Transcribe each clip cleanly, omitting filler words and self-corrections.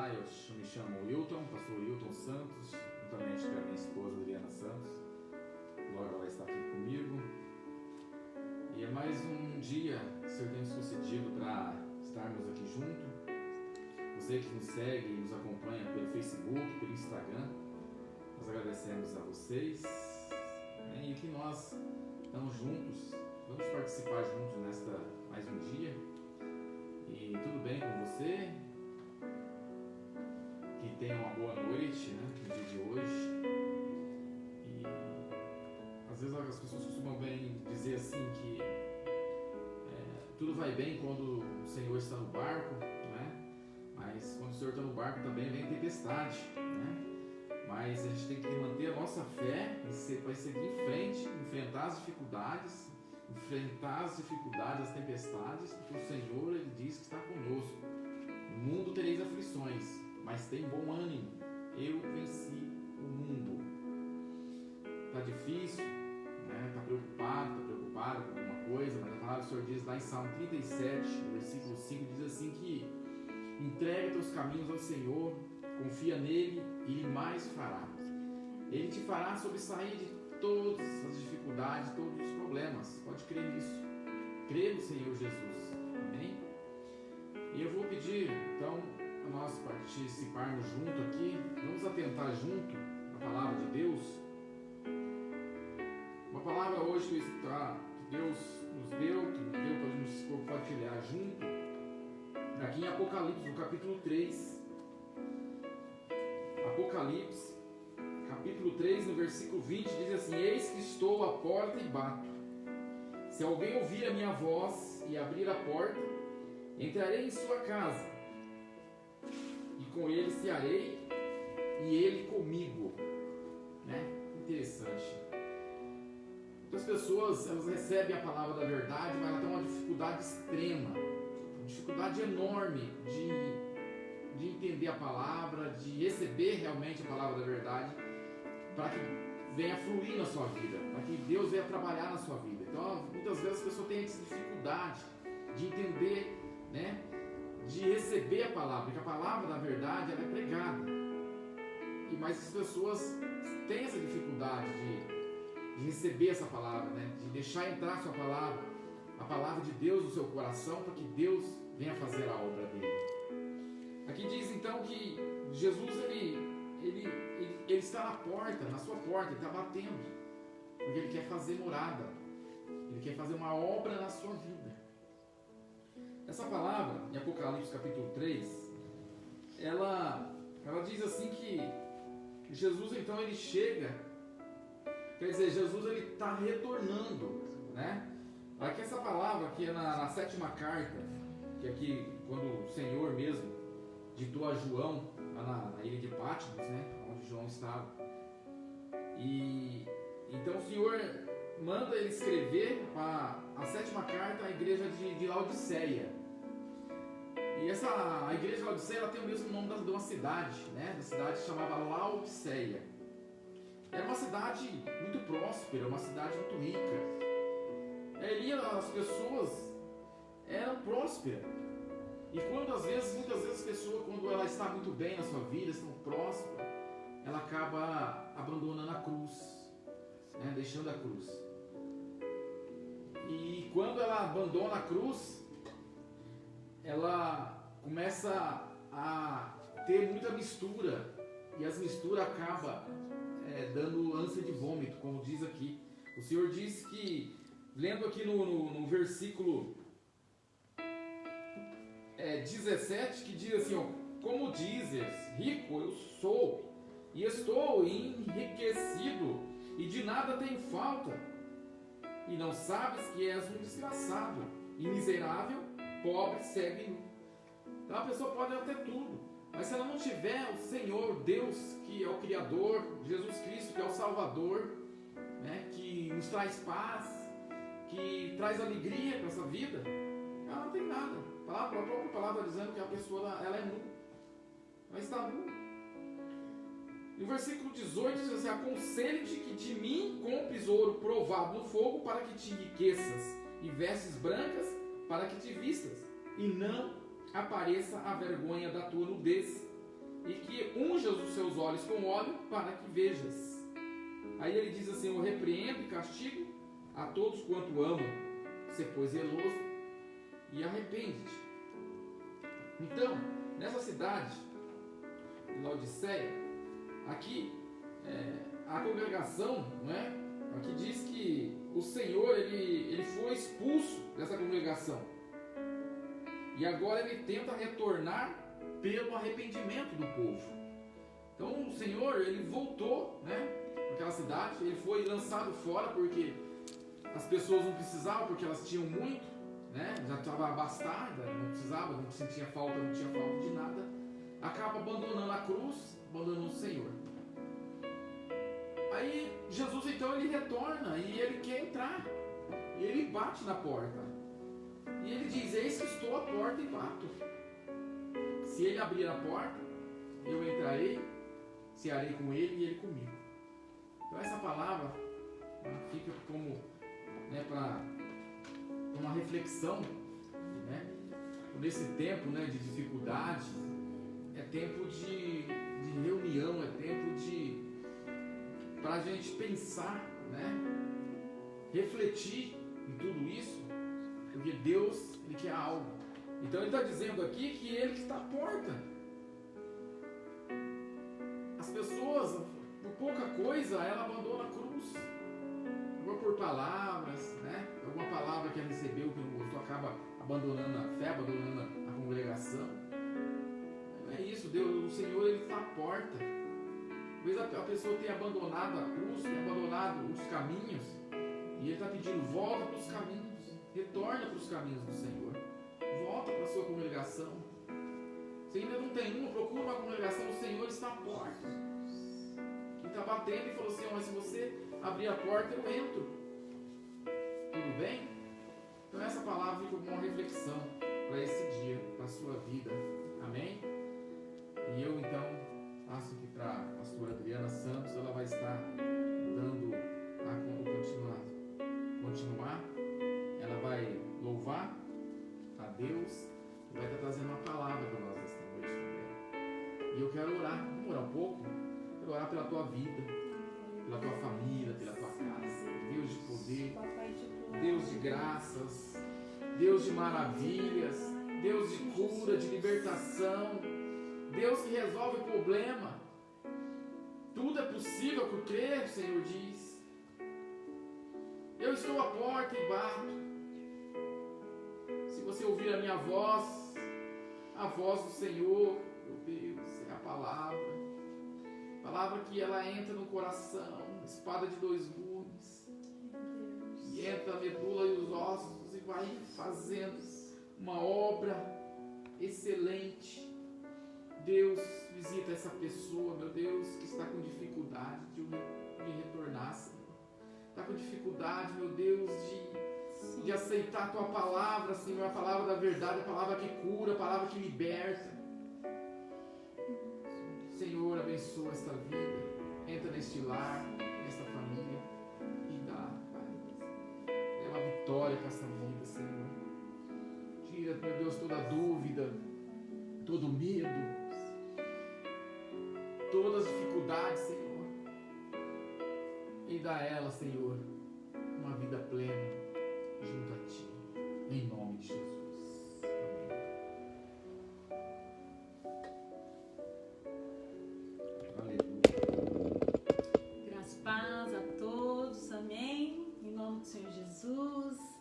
Olá, eu me chamo Wilton, pastor Wilton Santos, juntamente com a minha esposa Adriana Santos. Glória vai estar aqui comigo. E é mais um dia que o Senhor tem nos concedido para estarmos aqui juntos. Você que nos segue e nos acompanha pelo Facebook, pelo Instagram, nós agradecemos a vocês, e que nós estamos juntos, vamos participar juntos nesta mais um dia. E tudo bem com você? Que tenha uma boa noite, né, no dia de hoje. E às vezes as pessoas costumam bem dizer assim que tudo vai bem quando o Senhor está no barco, né? Mas quando o Senhor está no barco também vem tempestade, né? Mas a gente tem que manter a nossa fé e vai seguir em frente, enfrentar as dificuldades, as tempestades, porque o Senhor, Ele diz que está conosco. No mundo tereis aflições, mas tem bom ânimo, eu venci o mundo. Está difícil, né? Está preocupado com alguma coisa, mas a palavra do Senhor diz lá em Salmo 37, no versículo 5, diz assim que entrega teus caminhos ao Senhor, confia nele e Ele mais fará. Ele te fará sobressair de todas as dificuldades, todos os problemas. Pode crer nisso. Crê no Senhor Jesus. Amém? E eu vou pedir, então, para nós participarmos junto aqui. Vamos atentar junto a palavra de Deus. Uma palavra hoje que Deus nos deu, para nos compartilhar junto. Aqui em Apocalipse, no capítulo 3. Apocalipse, capítulo 3, no versículo 20, diz assim: eis que estou à porta e bato. Se alguém ouvir a minha voz e abrir a porta, entrarei em sua casa, e com ele cearei, e ele comigo. Né? Interessante. Muitas pessoas, elas recebem a palavra da verdade, mas elas têm uma dificuldade extrema, uma dificuldade enorme de entender a palavra, de receber realmente a palavra da verdade, para que venha fluir na sua vida, para que Deus venha trabalhar na sua vida. Então, muitas vezes as pessoas têm essa dificuldade de entender, né, de receber a palavra, porque a palavra da verdade ela é pregada. Mas as pessoas têm essa dificuldade de receber essa palavra, né, de deixar entrar a palavra de Deus no seu coração, para que Deus venha fazer a obra dele. Aqui diz então que Jesus ele está na porta, na sua porta, ele está batendo, porque ele quer fazer morada, ele quer fazer uma obra na sua vida. Essa palavra, em Apocalipse capítulo 3, ela diz assim que Jesus então ele chega, quer dizer, Jesus ele está retornando, né? Aqui essa palavra aqui é na sétima carta, que aqui quando o Senhor mesmo ditou a João lá na ilha de Patmos, né, onde João estava. E então o Senhor manda ele escrever a sétima carta à igreja de Laodiceia. E a igreja de Laodiceia ela tem o mesmo nome de uma cidade, né, da cidade chamada Laodiceia. Era uma cidade muito próspera, uma cidade muito rica. Ali as pessoas eram prósperas. E muitas vezes as pessoas, quando ela está muito bem na sua vida, estão prósperas, ela acaba abandonando a cruz, né? Deixando a cruz. E quando ela abandona a cruz, ela começa a ter muita mistura, e as misturas acabam dando ânsia de vômito, como diz aqui. O Senhor diz que, lendo aqui no versículo 17, que diz assim, ó, como dizes, rico eu sou, e estou enriquecido, e de nada tenho falta, e não sabes que és um desgraçado, e miserável, pobre, cego e nu. Então a pessoa pode ter tudo, mas se ela não tiver o Senhor, Deus, que é o Criador, Jesus Cristo, que é o Salvador, né, que nos traz paz, que traz alegria para essa vida, ela não tem nada. A própria palavra dizendo que a pessoa ela é nu, ela está nu. E o versículo 18 diz assim: aconselho-te que de mim compres ouro provado no fogo, para que te enriqueças, e vestes brancas para que te vistas, e não apareça a vergonha da tua nudez, e que unjas os seus olhos com óleo para que vejas. Aí ele diz assim: eu repreendo e castigo a todos quanto amam. Você, pois, zeloso e arrepende-te. Então, nessa cidade de Laodiceia, aqui a congregação, não é? Aqui diz que o Senhor ele foi expulso dessa congregação e agora ele tenta retornar pelo arrependimento do povo. Então o Senhor ele voltou, né, naquela cidade, ele foi lançado fora porque as pessoas não precisavam, porque elas tinham muito, né? Já estava abastada, não precisava, não sentia falta, não tinha falta de nada. Acaba abandonando a cruz, abandonando o Senhor. Aí Jesus então ele retorna e ele quer entrar. E ele bate na porta. E ele diz: eis que estou à porta e bato. Se ele abrir a porta, eu entrarei, cearei com ele e ele comigo. Então essa palavra fica como, né, para uma reflexão, né? Nesse tempo, né, de dificuldade, é tempo de reunião, é tempo para a gente pensar, né, refletir em tudo isso, porque Deus ele quer algo. Então ele está dizendo aqui que ele está à porta. As pessoas, por pouca coisa, ela abandona a cruz. Ou por palavras, né? Alguma palavra que ela recebeu que não gostou, acaba abandonando a fé, abandonando a congregação. Não é isso, Deus, o Senhor ele está à porta. Talvez a pessoa tenha abandonado a cruz, tenha abandonado os caminhos, e ele está pedindo: volta para os caminhos, retorna para os caminhos do Senhor, volta para a sua congregação. Se ainda não tem uma, procura uma congregação, o Senhor está à porta. Ele está batendo e falou assim: mas se você abrir a porta, eu entro. Tudo bem? Então essa palavra fica como uma reflexão para esse dia, para a sua vida. Amém? E eu então passo aqui para a pastora Adriana Santos. Ela vai estar dando continuar. Ela vai louvar a Deus e vai estar trazendo uma palavra para nós esta noite também. E eu quero orar. Vamos orar um pouco? Quero orar pela tua vida, pela tua família, pela tua casa. Deus de poder, Deus de graças, Deus de maravilhas, Deus de cura, de libertação, Deus que resolve o problema. Tudo é possível por crer, o Senhor diz. Eu estou à porta e bato. Se você ouvir a minha voz, a voz do Senhor, meu Deus, é a palavra. Palavra que ela entra no coração, espada de dois gumes, e entra a medula e os ossos e vai fazendo uma obra excelente. Deus, visita essa pessoa, meu Deus, que está com dificuldade de retornar, Senhor. Está com dificuldade, meu Deus, de aceitar a tua palavra, Senhor, a palavra da verdade, a palavra que cura, a palavra que liberta. Senhor, abençoa esta vida, entra neste lar, nesta família e dá, Pai, dê uma vitória para essa vida, Senhor. Tira, meu Deus, toda dúvida, todo medo, todas as dificuldades, Senhor, e dá a ela, Senhor, uma vida plena junto a Ti, em nome de Jesus. Jesus,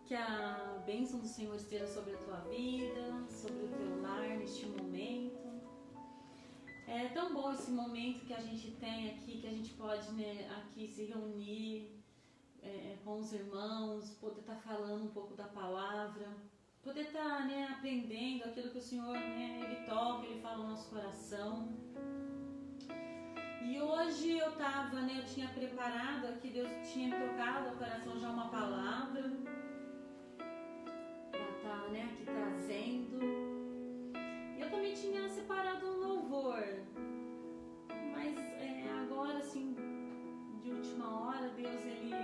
que a bênção do Senhor esteja sobre a tua vida, sobre o teu lar neste momento. É tão bom esse momento que a gente tem aqui, que a gente pode, né, aqui se reunir com os irmãos, poder estar falando um pouco da palavra, poder estar, né, aprendendo aquilo que o Senhor, né, Ele toca, Ele fala no nosso coração. E hoje eu tinha preparado aqui, Deus tinha me tocado ao coração já uma palavra para estar, né, aqui trazendo. E eu também tinha separado um louvor, mas agora, assim, de última hora, Deus, Ele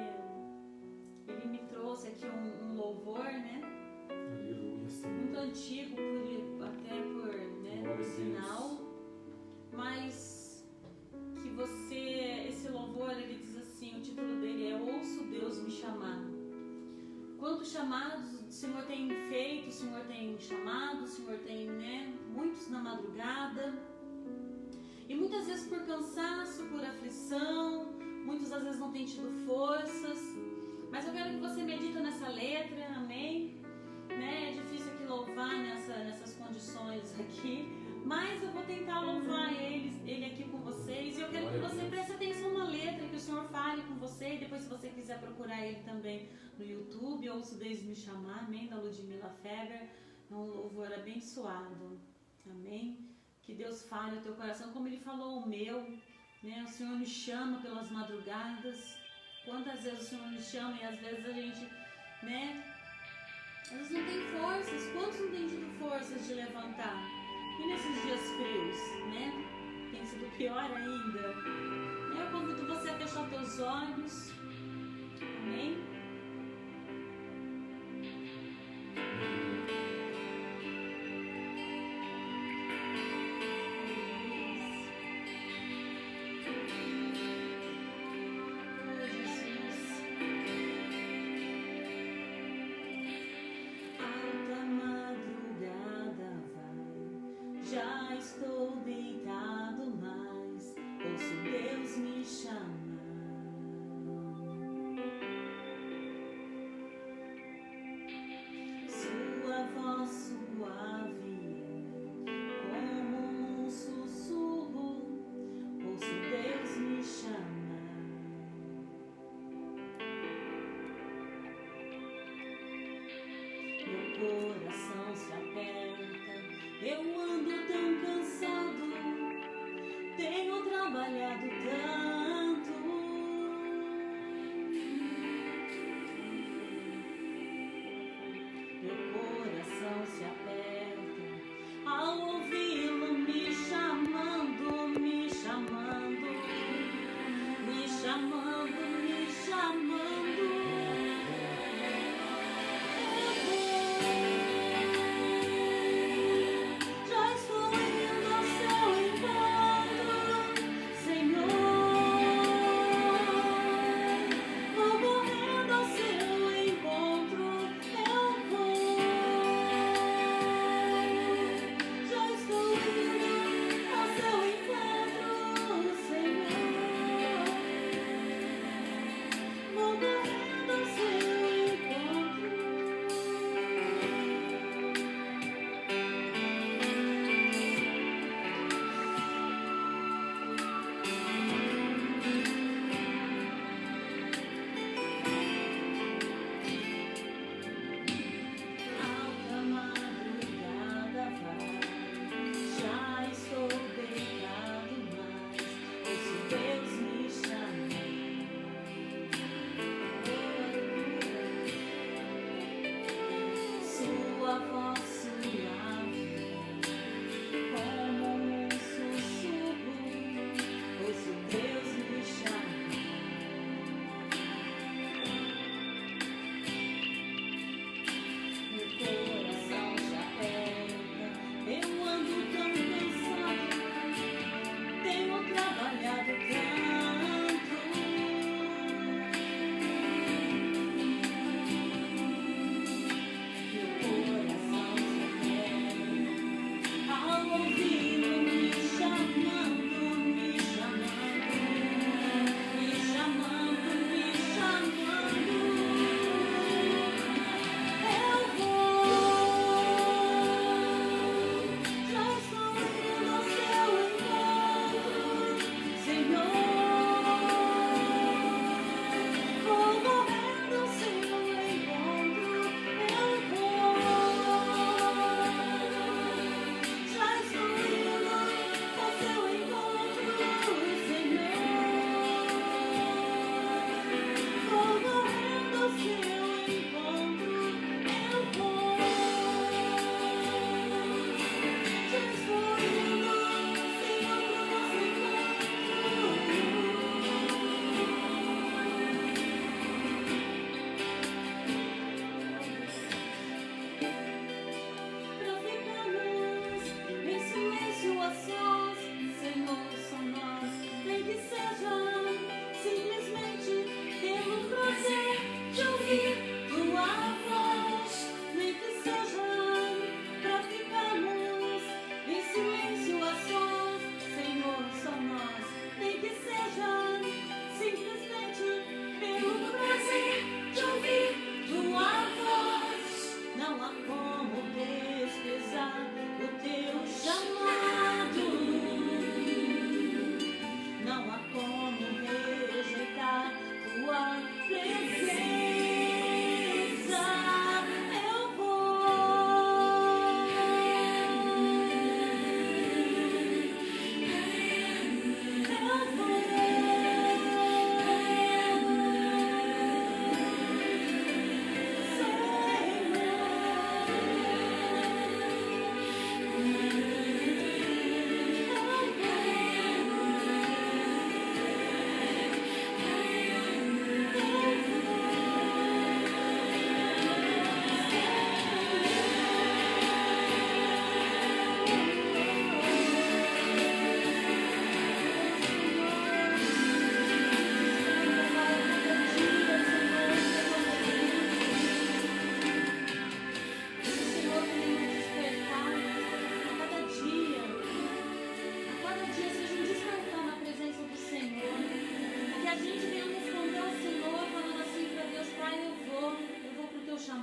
me trouxe aqui um louvor, né? Aleluia, Senhor. Muito antigo, até por sinal. Deus me chamar. Quantos chamados o Senhor tem feito, o Senhor tem chamado, o Senhor tem, muitos na madrugada. E muitas vezes por cansaço, por aflição, muitas às vezes não tem tido forças. Mas eu quero que você medita nessa letra, amém? É difícil aqui louvar nessas condições aqui, mas eu vou tentar louvar ele aqui com vocês. E eu quero que você preste atenção na letra, que o Senhor fale com você. E depois, se você quiser procurar ele também no YouTube, ouço Desde Me Chamar, amém? Da Ludmila Feber. É um louvor abençoado, amém? Que Deus fale ao teu coração, como ele falou o meu, O Senhor me chama pelas madrugadas. Quantas vezes o Senhor nos chama e às vezes a gente, às vezes não tem forças. Quantos não têm tido forças de levantar? E nesses dias frios, tem sido pior ainda. Eu convido você a fechar teus olhos. Amém? Já estou deitado, mas ouço Deus me chamar. Sua voz suave como um sussurro, ouço Deus me chamar. Meu coração se aperta. Eu ando tão cansado, tenho trabalhado tanto. Meu coração se aperta ao ouvi-lo me chamando, me chamando, me chamando, me chamando. Vou correndo ao seu encontro, eu vou.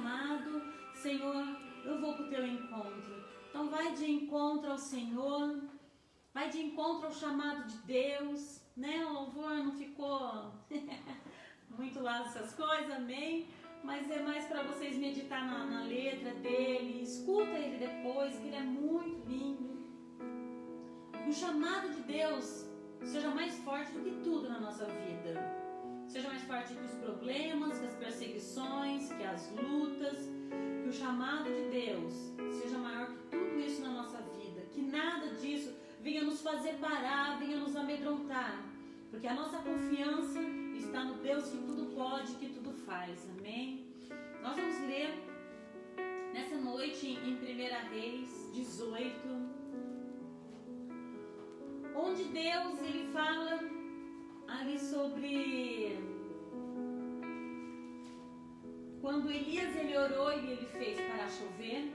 chamado, Senhor, eu vou para o teu encontro. Então vai de encontro ao Senhor, vai de encontro ao chamado de Deus, né? O louvor não ficou muito lá dessas coisas, amém? Mas é mais para vocês meditar na letra dele, escuta ele depois, que ele é muito lindo. O chamado de Deus seja mais forte do que tudo na nossa vida. Seja mais forte que os problemas, que as perseguições, que as lutas. Que o chamado de Deus seja maior que tudo isso na nossa vida. Que nada disso venha nos fazer parar, venha nos amedrontar. Porque a nossa confiança está no Deus que tudo pode, que tudo faz. Amém? Nós vamos ler nessa noite em 1 Reis 18. Onde Deus ele fala ali sobre quando Elias ele orou e ele fez parar chover,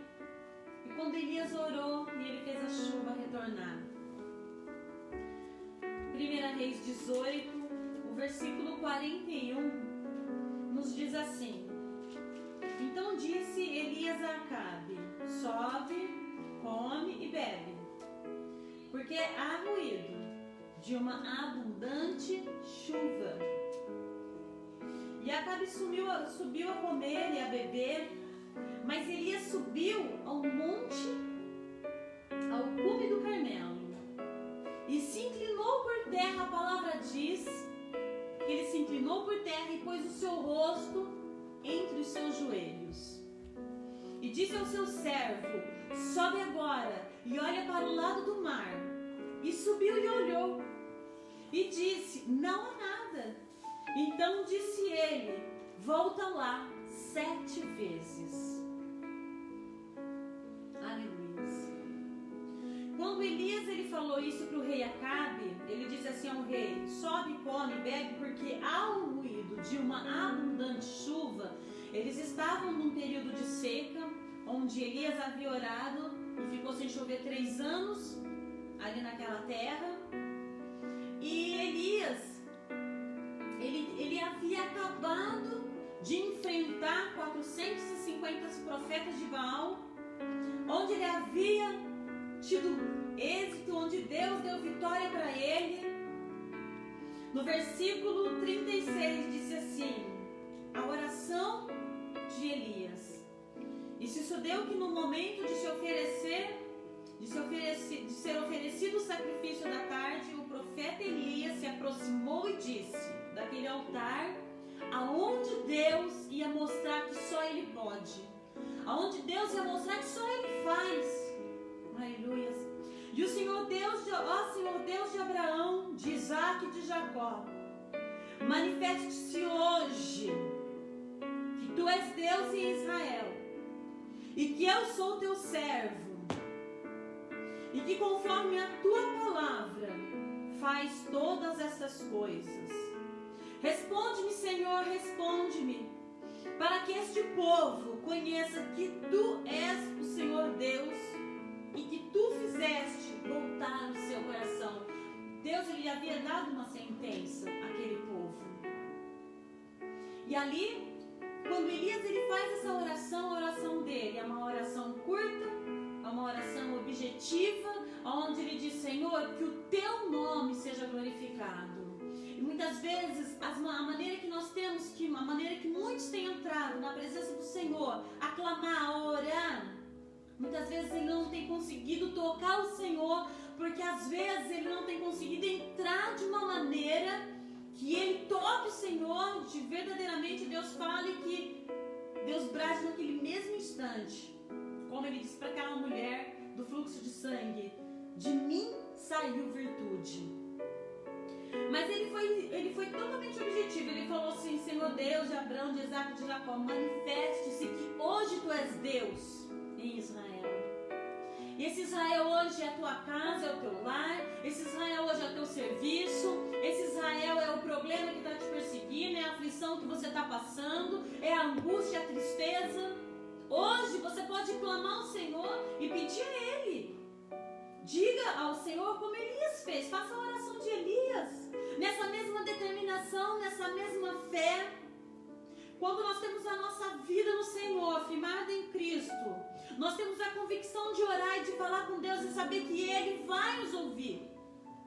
e quando Elias orou e ele fez a chuva retornar. 1 Reis 18, o versículo 41 nos diz assim: Então disse Elias a Acabe: Sobe, come e bebe, porque há ruído de uma abundante chuva. E Acabe subiu a comer e a beber, mas Elias subiu ao monte, ao cume do Carmelo, e se inclinou por terra. A palavra diz que ele se inclinou por terra e pôs o seu rosto entre os seus joelhos. E disse ao seu servo: Sobe agora e olha para o lado do mar. E subiu e olhou, e disse: Não há nada. Então disse ele: Volta lá 7 vezes. Aleluia. Quando Elias ele falou isso para o rei Acabe, ele disse assim ao rei: Sobe, come, bebe, porque há um ruído de uma abundante chuva. Eles estavam num período de seca, onde Elias havia orado e ficou sem chover 3 anos ali naquela terra. E Elias ele havia acabado de enfrentar 450 profetas de Baal, onde ele havia tido êxito, onde Deus deu vitória para ele. No versículo 36 disse assim: a oração de Elias. E se sucedeu que no momento de ser oferecido o sacrifício da tarde, o profeta Elias se aproximou e disse daquele altar, aonde Deus ia mostrar que só Ele pode, aonde Deus ia mostrar que só Ele faz. Aleluia. E o Senhor Deus, ó Senhor Deus de Abraão, de Isaac e de Jacó, manifeste-se hoje que Tu és Deus em Israel e que eu sou Teu servo, e que conforme a Tua palavra faz todas essas coisas. Responde-me, Senhor, responde-me, para que este povo conheça que Tu és o Senhor Deus e que Tu fizeste voltar o seu coração. Deus ele havia dado uma sentença àquele povo. E ali, quando Elias ele faz essa oração, a oração dele é uma oração curta, é uma oração objetiva, onde ele diz: Senhor, que o Teu nome seja glorificado. E muitas vezes a maneira que nós temos, a maneira que muitos têm entrado na presença do Senhor, a clamar, a orar, muitas vezes ele não tem conseguido tocar o Senhor, porque às vezes ele não tem conseguido entrar de uma maneira que ele toque o Senhor, de verdadeiramente Deus fale, que Deus brade naquele mesmo instante, como ele disse para aquela mulher do fluxo de sangue: de mim saiu virtude. Mas ele foi totalmente objetivo. Ele falou assim: Senhor Deus de Abraão, de Isaac e de Jacó, manifeste-se que hoje Tu és Deus em Israel. E esse Israel hoje é a tua casa, é o teu lar. Esse Israel hoje é o teu serviço. Esse Israel é o problema que está te perseguindo, é a aflição que você está passando, é a angústia, a tristeza. Hoje você pode clamar ao Senhor e pedir a Ele. Diga ao Senhor como Elias fez. Faça a oração de Elias, nessa mesma determinação, nessa mesma fé. Quando nós temos a nossa vida no Senhor, firmada em Cristo, nós temos a convicção de orar e de falar com Deus e saber que Ele vai nos ouvir.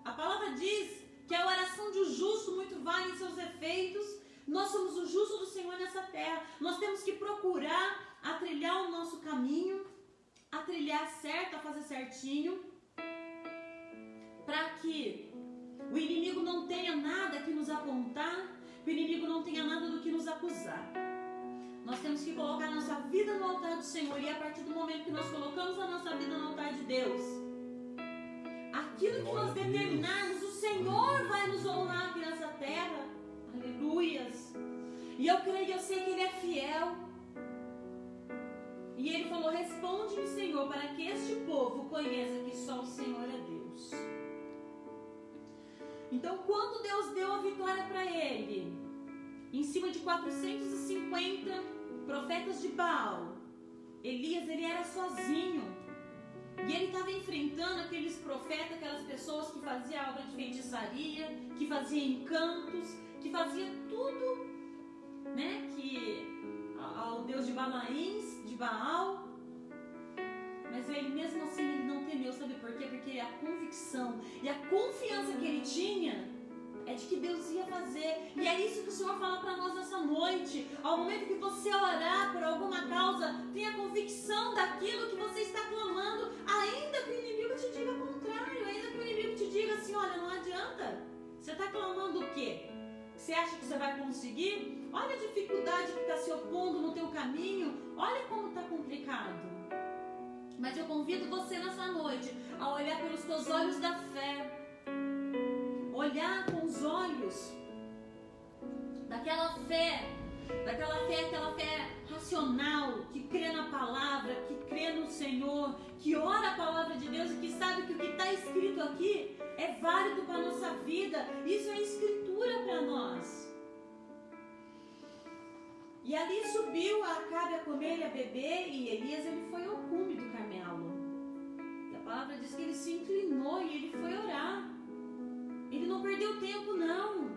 A palavra diz que a oração de um justo muito vale em seus efeitos. Nós somos o justo do Senhor nessa terra. Nós temos que procurar a trilhar o nosso caminho, a trilhar certo, a fazer certinho, para que o inimigo não tenha nada que nos apontar, que o inimigo não tenha nada do que nos acusar. Nós temos que colocar a nossa vida no altar do Senhor, e a partir do momento que nós colocamos a nossa vida no altar de Deus, aquilo que nós determinarmos, o Senhor vai nos honrar aqui nessa terra. Aleluias. E eu creio, eu sei que Ele é fiel. E Ele falou: responde-me, Senhor, para que este povo conheça que só o Senhor é Deus. Então, quando Deus deu a vitória para ele, em cima de 450 profetas de Baal, Elias, ele era sozinho. E ele estava enfrentando aqueles profetas, aquelas pessoas que faziam obra de feitiçaria, que faziam encantos, que faziam tudo, né, que ao Deus de Balaíns, de Baal. Mas ele mesmo assim ele não temeu, sabe por quê? Porque a convicção e a confiança que ele tinha é de que Deus ia fazer. E é isso que o Senhor fala para nós nessa noite. Ao momento que você orar por alguma causa, tenha convicção daquilo que você está clamando, ainda que o inimigo te diga o contrário, ainda que o inimigo te diga assim: olha, não adianta. Você está clamando o quê? Você acha que você vai conseguir? Olha a dificuldade que está se opondo no teu caminho. Olha como está complicado. Mas eu convido você nessa noite a olhar pelos teus olhos da fé. Olhar com os olhos daquela fé, aquela fé racional, que crê na palavra, que crê no Senhor, que ora a palavra de Deus e que sabe que o que está escrito aqui é válido para a nossa vida. Isso é escritura para nós. E ali subiu Acabe a comer e a beber, e Elias ele foi ao cume do Carmelo. E a palavra diz que ele se inclinou e ele foi orar. Ele não perdeu tempo, não.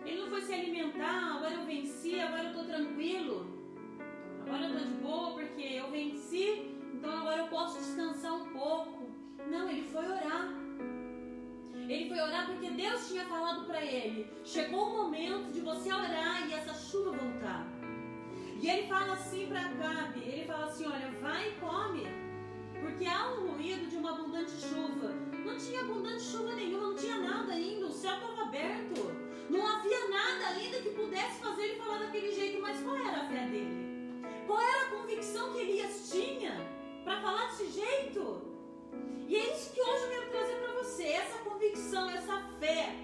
Ele não foi se alimentar: agora eu venci, agora eu estou tranquilo, agora eu estou de boa porque eu venci, então agora eu posso descansar um pouco. Não, ele foi orar. Ele foi orar porque Deus tinha falado para ele: chegou o momento de você orar e essa chuva voltar. E ele fala assim para Acabe, ele fala assim: olha, vai e come, porque há um ruído de uma abundante chuva. Não tinha abundante chuva nenhuma, não tinha nada ainda, o céu estava aberto, não havia nada ainda que pudesse fazer ele falar daquele jeito. Mas qual era a fé dele? Qual era a convicção que Elias tinha para falar desse jeito? E é isso que hoje eu quero trazer para você, essa convicção, essa fé,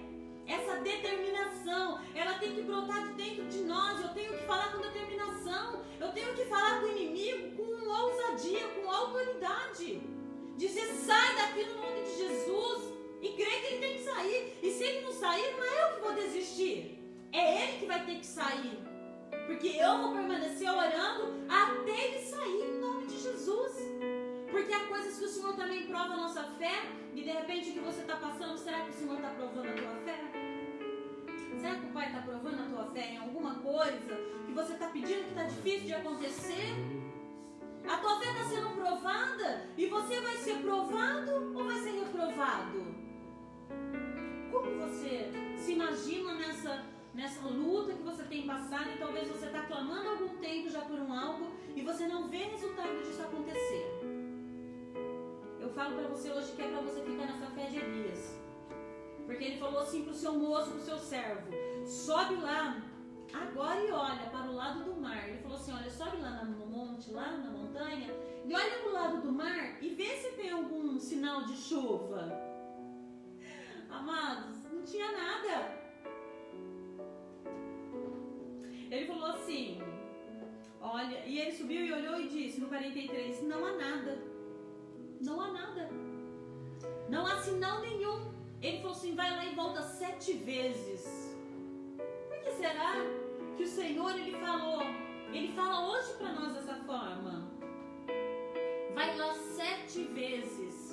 essa determinação, ela tem que brotar de dentro de nós. Eu tenho que falar com determinação, eu tenho que falar com o inimigo com ousadia, com autoridade. Dizer: sai daqui no nome de Jesus, e crer que ele tem que sair. E se ele não sair, não é eu que vou desistir, é ele que vai ter que sair, porque eu vou permanecer orando até ele sair em nome de Jesus. Porque há coisas que o Senhor também prova a nossa fé, e de repente o que você está passando, será que o Senhor está provando a tua fé? Será que o Pai está provando a tua fé em alguma coisa que você está pedindo que está difícil de acontecer? A tua fé está sendo provada, e você vai ser provado ou vai ser reprovado? Como você se imagina nessa luta que você tem passado, e talvez você está clamando há algum tempo já por algo e você não vê resultado disso acontecer? Eu falo para você hoje que é para você ficar nessa fé de Elias, porque ele falou assim para o seu moço, para o seu servo: sobe lá agora e olha para o lado do mar. Ele falou assim: olha, sobe lá no monte, lá na montanha, e olha para o lado do mar e vê se tem algum sinal de chuva. Amados, não tinha nada. Ele falou assim, olha, e ele subiu e olhou e disse no 43: não há nada, não há nada, não há sinal nenhum. Ele falou assim: vai lá e volta 7 vezes. Por que será que o Senhor, ele fala hoje para nós dessa forma? Vai lá 7 vezes.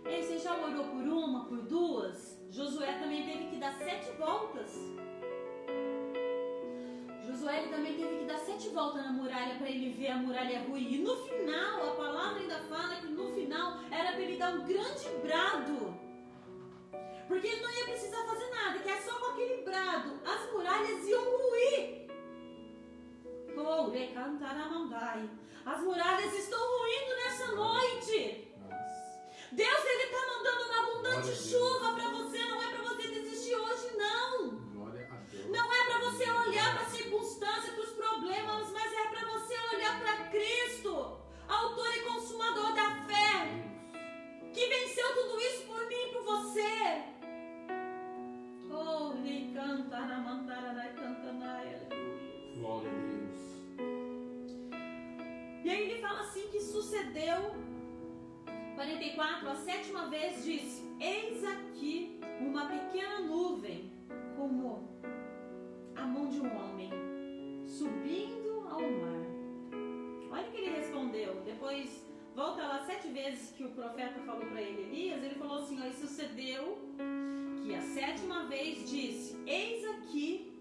E você já orou por uma, por duas? Josué também teve que dar 7 voltas. Josué também teve que dar 7 voltas na muralha para ele ver a muralha ruir. E no final, a palavra ainda fala que no final era para ele dar um grande brado. Porque ele não ia precisar fazer nada, que é só com aquele brado as muralhas iam ruir. As muralhas estão ruindo nessa noite. Deus, Ele está mandando uma abundante chuva para você. Não é para você desistir hoje, não. Não é para você olhar para a circunstância, para os problemas, mas é para você olhar para Cristo, autor e consumador da fé, que venceu tudo isso por mim e por você. Oh, Ele canta na mandara, canta na aleluia. Glória a Deus. E aí ele fala assim que sucedeu, 44, a 7ª vez disse: eis aqui uma pequena nuvem, como a mão de um homem, subindo ao mar. Olha o que ele respondeu. Depois, volta lá 7 vezes que o profeta falou para ele, Elias, ele falou assim, ó, e sucedeu que a 7ª vez disse: eis aqui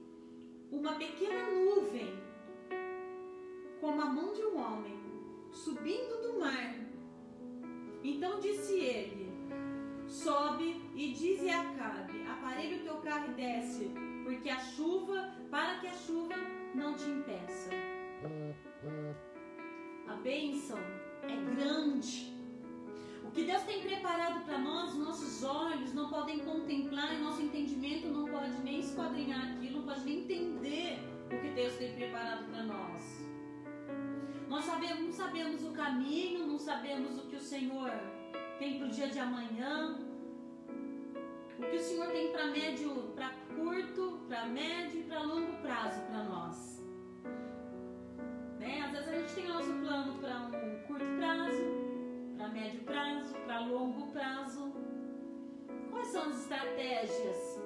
uma pequena nuvem, como a mão de um homem, subindo do mar. Então disse ele: sobe e dize a Acabe: aparelha o teu carro e desce, porque a chuva, para que a chuva não te impeça. A bênção é grande. O que Deus tem preparado para nós, nossos olhos não podem contemplar, e nosso entendimento não pode nem esquadrinhar aquilo, não pode nem entender o que Deus tem preparado para nós. Nós não sabemos o caminho, não sabemos o que o Senhor tem para o dia de amanhã, o que o Senhor tem para médio, para curto, para médio e para longo prazo para nós. Né? Às vezes a gente tem o nosso plano para um curto prazo, para médio prazo, para longo prazo. Quais são as estratégias?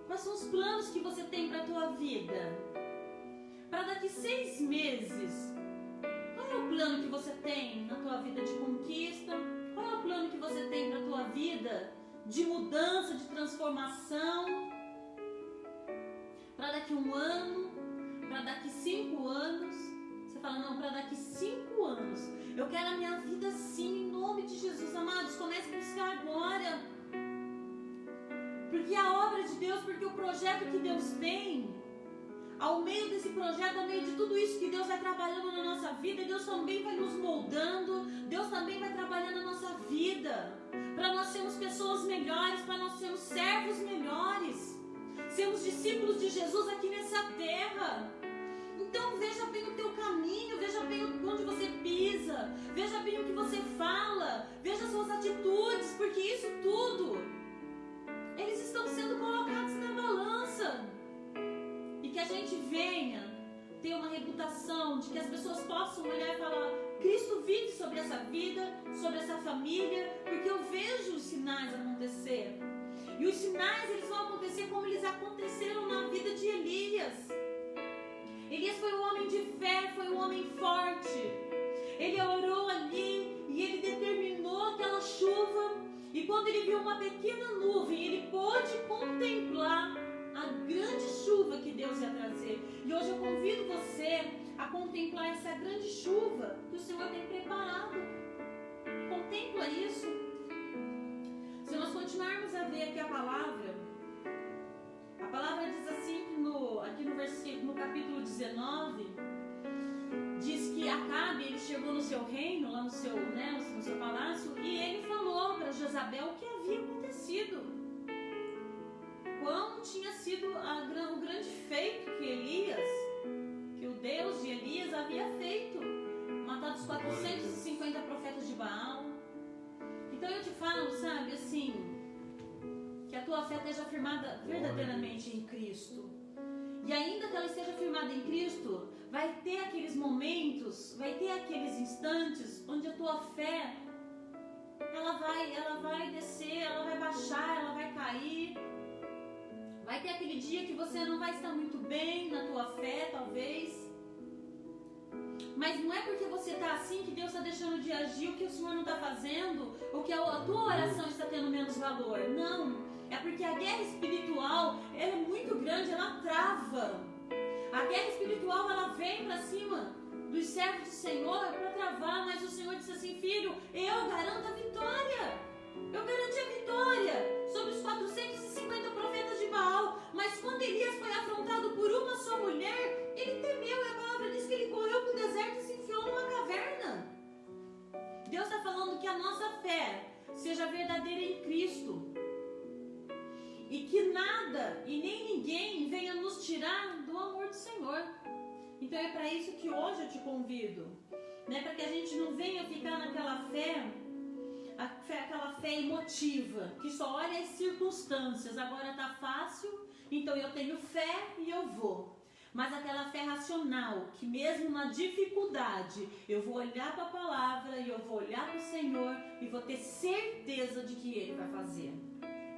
Quais são os planos que você tem para a tua vida? Para daqui 6 meses, qual é o plano que você tem na tua vida de conquista? Qual é o plano que você tem para a tua vida de mudança, de transformação? Para daqui 1 ano, para daqui 5 anos? Você fala, não, para daqui 5 anos. Eu quero a minha vida assim, em nome de Jesus. Amados, comece a buscar agora. Porque a obra de Deus, porque o projeto que Deus tem, ao meio desse projeto, ao meio de tudo isso que Deus vai trabalhando na nossa vida, Deus também vai nos moldando, Deus também vai trabalhando na nossa vida, para nós sermos pessoas melhores, para nós sermos servos melhores, sermos discípulos de Jesus aqui nessa terra. Então veja bem o teu caminho, veja bem onde você pisa, veja bem o que você fala, veja as suas atitudes, porque isso tudo, eles estão sendo colocados na balança. E que a gente venha ter uma reputação de que as pessoas possam olhar e falar: Cristo vive sobre essa vida, sobre essa família, porque eu vejo os sinais acontecer. E os sinais, eles vão acontecer como eles aconteceram na vida de Elias. Elias foi um homem de fé, foi um homem forte. Ele orou ali e ele determinou aquela chuva. E quando ele viu uma pequena nuvem, ele pôde contemplar a grande chuva que Deus ia trazer. E hoje eu convido você a contemplar essa grande chuva que o Senhor tem preparado. Contempla isso. Se nós continuarmos a ver aqui a palavra diz assim, aqui no versículo, no capítulo 19, diz que Acabe, ele chegou no seu reino, lá no seu palácio, e ele falou para Jezabel o que havia acontecido. Quão tinha sido o grande feito que o Deus de Elias havia feito. Matado os 450 profetas de Baal. Então eu te falo, sabe, assim, que a tua fé esteja firmada verdadeiramente em Cristo. E ainda que ela esteja firmada em Cristo, vai ter aqueles momentos, vai ter aqueles instantes onde a tua fé, ela vai descer, ela vai baixar, ela vai cair. Vai ter aquele dia que você não vai estar muito bem na tua fé, talvez. Mas não é porque você está assim que Deus está deixando de agir, o que o Senhor não está fazendo, ou que a tua oração está tendo menos valor. Não. É porque a guerra espiritual, ela é muito grande, ela trava. A guerra espiritual, ela vem para cima dos servos do Senhor para travar, mas o Senhor disse assim: filho, eu garanto a vitória. Eu garanti a vitória sobre os 450 profetas de Baal. Mas quando Elias foi afrontado por uma só mulher, ele temeu, e a palavra diz que ele correu para o deserto e se enfiou numa caverna. Deus está falando que a nossa fé seja verdadeira em Cristo, e que nada e nem ninguém venha nos tirar do amor do Senhor. Então é para isso que hoje eu te convido, né? Para que a gente não venha ficar naquela fé, aquela fé emotiva, que só olha as circunstâncias. Agora tá fácil, então eu tenho fé e eu vou. Mas aquela fé racional, que mesmo na dificuldade, eu vou olhar para a palavra e eu vou olhar para o Senhor e vou ter certeza de que Ele vai fazer.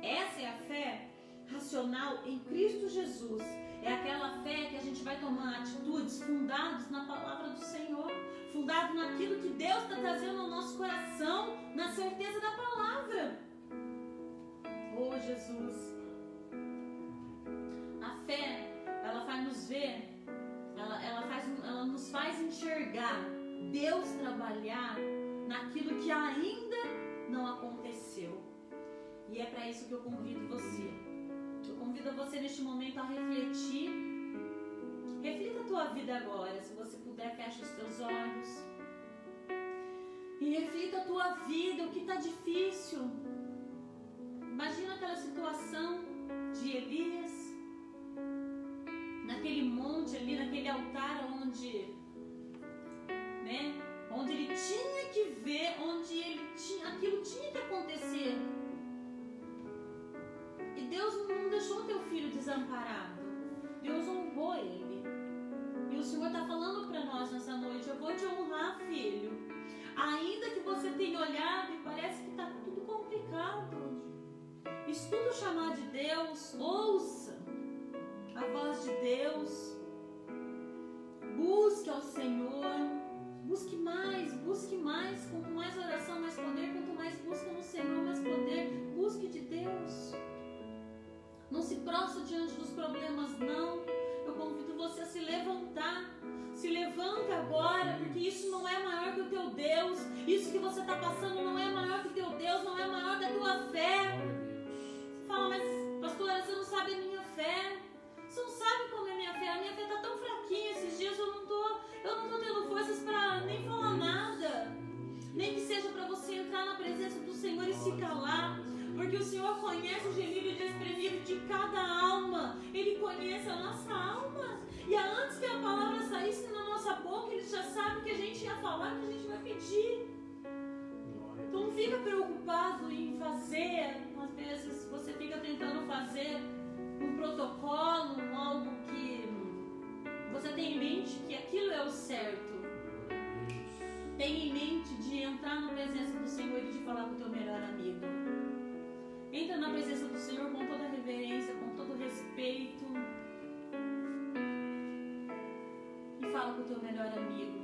Essa é a fé racional em Cristo Jesus. É aquela fé que a gente vai tomar atitudes fundadas na palavra do Senhor, fundado naquilo que Deus está trazendo ao nosso coração, na certeza da palavra. Oh, Jesus! A fé, ela faz nos ver, ela nos faz enxergar Deus trabalhar naquilo que ainda não aconteceu. E é para isso que eu convido você. Eu convido você neste momento a refletir. Reflita a tua vida agora. Se você puder, fecha os teus olhos. E reflita a tua vida, o que está difícil. Imagina aquela situação de Elias, naquele monte ali, naquele altar onde ele tinha que ver, aquilo tinha que acontecer. E Deus não deixou teu filho desamparado. Deus honrou ele. E o Senhor está falando para nós nessa noite: eu vou te honrar, filho. Ainda que você tenha olhado e parece que está tudo complicado, estuda o chamar de Deus, ouça a voz de Deus, busque ao Senhor, busque mais, quanto mais oração, mais poder, quanto mais busca no Senhor, mais poder, busque de Deus. Não se prostra diante dos problemas, não. Eu convido você a se levantar. Se levanta agora, porque isso não é maior que o teu Deus. Isso que você está passando não é maior que o teu Deus, não é maior que a tua fé. Você fala: mas pastora, você não sabe a minha fé. Você não sabe como é a minha fé. A minha fé está tão fraquinha esses dias, eu não tô tendo forças para nem falar nada. Nem que seja para você entrar na presença do Senhor e se calar. Porque o Senhor conhece o gemido e despremido de cada alma. Ele conhece a nossa alma. E antes que a palavra saísse na nossa boca, Ele já sabe o que a gente ia falar, o que a gente vai pedir. Então não fica preocupado em fazer. Às vezes você fica tentando fazer um protocolo, algo que você tem em mente que aquilo é o certo. Tem em mente de entrar na presença do Senhor e de falar com o teu melhor amigo. Entra na presença do Senhor com toda reverência, com todo respeito. E fala com o teu melhor amigo.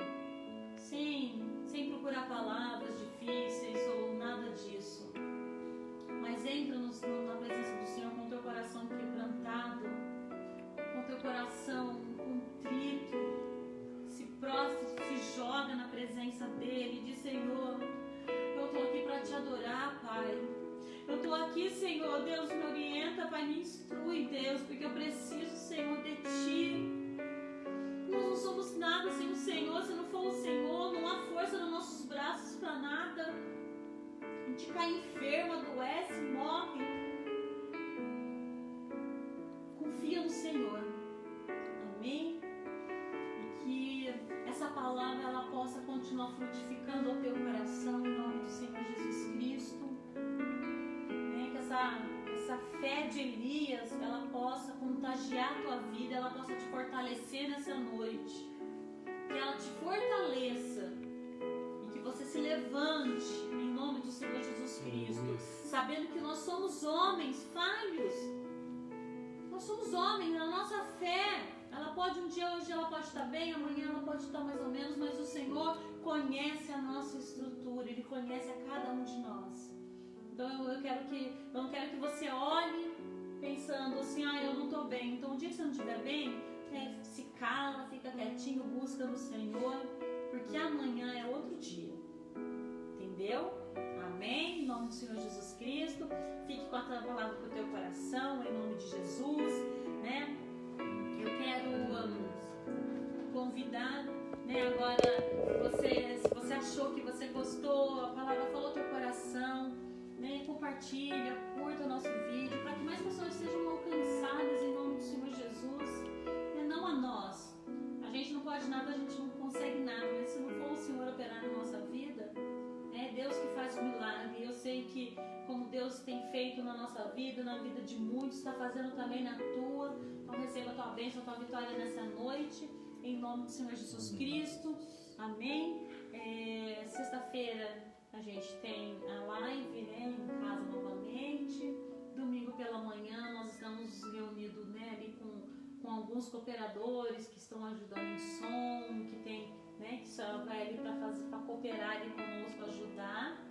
Sem procurar palavras difíceis ou nada disso. Mas entra na presença do Senhor com o teu coração quebrantado, com o teu coração contrito. Se prostra, se joga na presença dEle. Diz: Senhor, eu estou aqui para te adorar, Pai. Eu estou aqui, Senhor, Deus, me orienta, Pai, me instrui, Deus, porque eu preciso, Senhor, de Ti. Nós não somos nada sem o Senhor. Se não for o Senhor, não há força nos nossos braços para nada. A gente cai enfermo, adoece, morre. Confia no Senhor. Amém? E que essa palavra ela possa continuar frutificando ao teu coração, em nome do Senhor Jesus Cristo. Essa fé de Elias, ela possa contagiar a tua vida, ela possa te fortalecer nessa noite. Que ela te fortaleça e que você se levante em nome do Senhor Jesus Cristo, sabendo que nós somos homens falhos. Nós somos homens, a nossa fé, ela pode hoje ela pode estar bem, amanhã ela pode estar mais ou menos, mas o Senhor conhece a nossa estrutura, Ele conhece a cada um de nós. Então eu não quero que você olhe pensando assim: eu não estou bem. Então o dia que você não estiver bem, se cala, fica quietinho, busca no Senhor, porque amanhã é outro dia. Entendeu? Amém? Em nome do Senhor Jesus Cristo. Fique com a tua palavra para o teu coração, em nome de Jesus, né? Eu quero convidar, né? Agora, se você achou que você gostou, a palavra falou teu coração, né? Compartilha, curta o nosso vídeo, para que mais pessoas sejam alcançadas em nome do Senhor Jesus. E não a nós. A gente não pode nada, a gente não consegue nada, mas se não for o Senhor operar na nossa vida, é Deus que faz o milagre. Eu sei que como Deus tem feito na nossa vida, na vida de muitos, está fazendo também na tua. Então receba a tua bênção, a tua vitória nessa noite, em nome do Senhor Jesus Cristo. Amém. Sexta-feira a gente tem a live, né, em casa novamente. Domingo pela manhã nós estamos reunidos, né, ali com alguns cooperadores que estão ajudando em som, que tem, né, que só vai ali para cooperar ali conosco, ajudar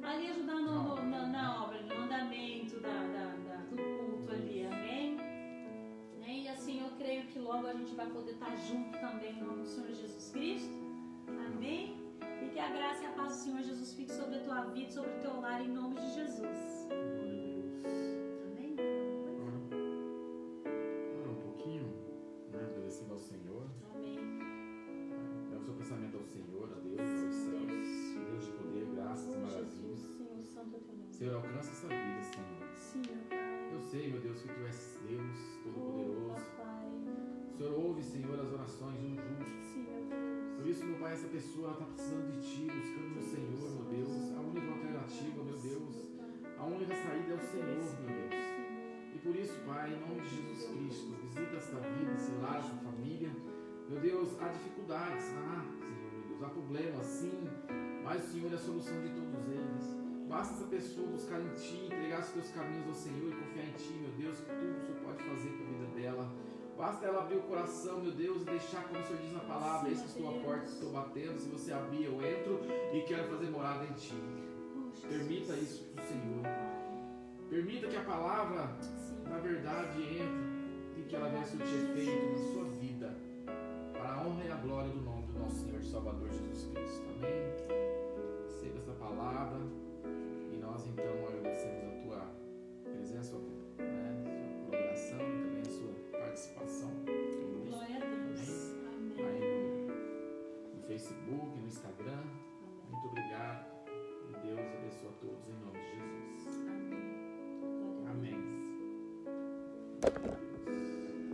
ali ajudar na obra, no andamento do culto ali, amém? E assim eu creio que logo a gente vai poder estar junto também no nome do Senhor Jesus Cristo, amém? E que a graça e a paz do Senhor Jesus fique sobre a tua vida, sobre o teu lar, em nome de Jesus. Amém? Ora um pouquinho, né? Agradecendo ao Senhor. Amém. Dá o seu pensamento ao Senhor, a Deus, aos céus. Deus de poder, graças e maravilhas. Senhor, santo é teu nome. Senhor, alcança essa vida, Senhor. Sim, meu Pai. Eu sei, meu Deus, que Tu és Deus Todo-Poderoso. Pai. O Senhor ouve, Senhor, as orações de um justo. Sim, meu Deus. Por isso, meu Pai, essa pessoa está precisando de Ti, buscando no Senhor, meu Deus. A única alternativa, meu Deus. A única saída é o Senhor, meu Deus. E por isso, Pai, em nome de Jesus Cristo, visita esta vida, esse lar, essa família. Meu Deus, há dificuldades, Senhor, meu Deus, há problemas, sim, mas o Senhor é a solução de todos eles. Basta essa pessoa buscar em Ti, entregar os teus caminhos ao Senhor e confiar em Ti, meu Deus, que tudo o Senhor pode fazer com a vida dela. Basta ela abrir o coração, meu Deus, e deixar, como o Senhor diz na palavra, eis que estou à porta, estou batendo, se você abrir, eu entro e quero fazer morada em Ti. Permita isso para o Senhor. Permita que a palavra, na verdade, entre e que ela venha surtir efeito na sua vida, para a honra e a glória do nome do nosso Senhor e Salvador Jesus Cristo. Amém? Receba essa palavra e nós então agradecemos a tua presença, né, sua colaboração e também a sua participação. Glória a Deus. Amém. Aí no Facebook, no Instagram. Muito obrigado. E Deus abençoe a todos em nome de Jesus. Amém. Glória a Deus. Amém.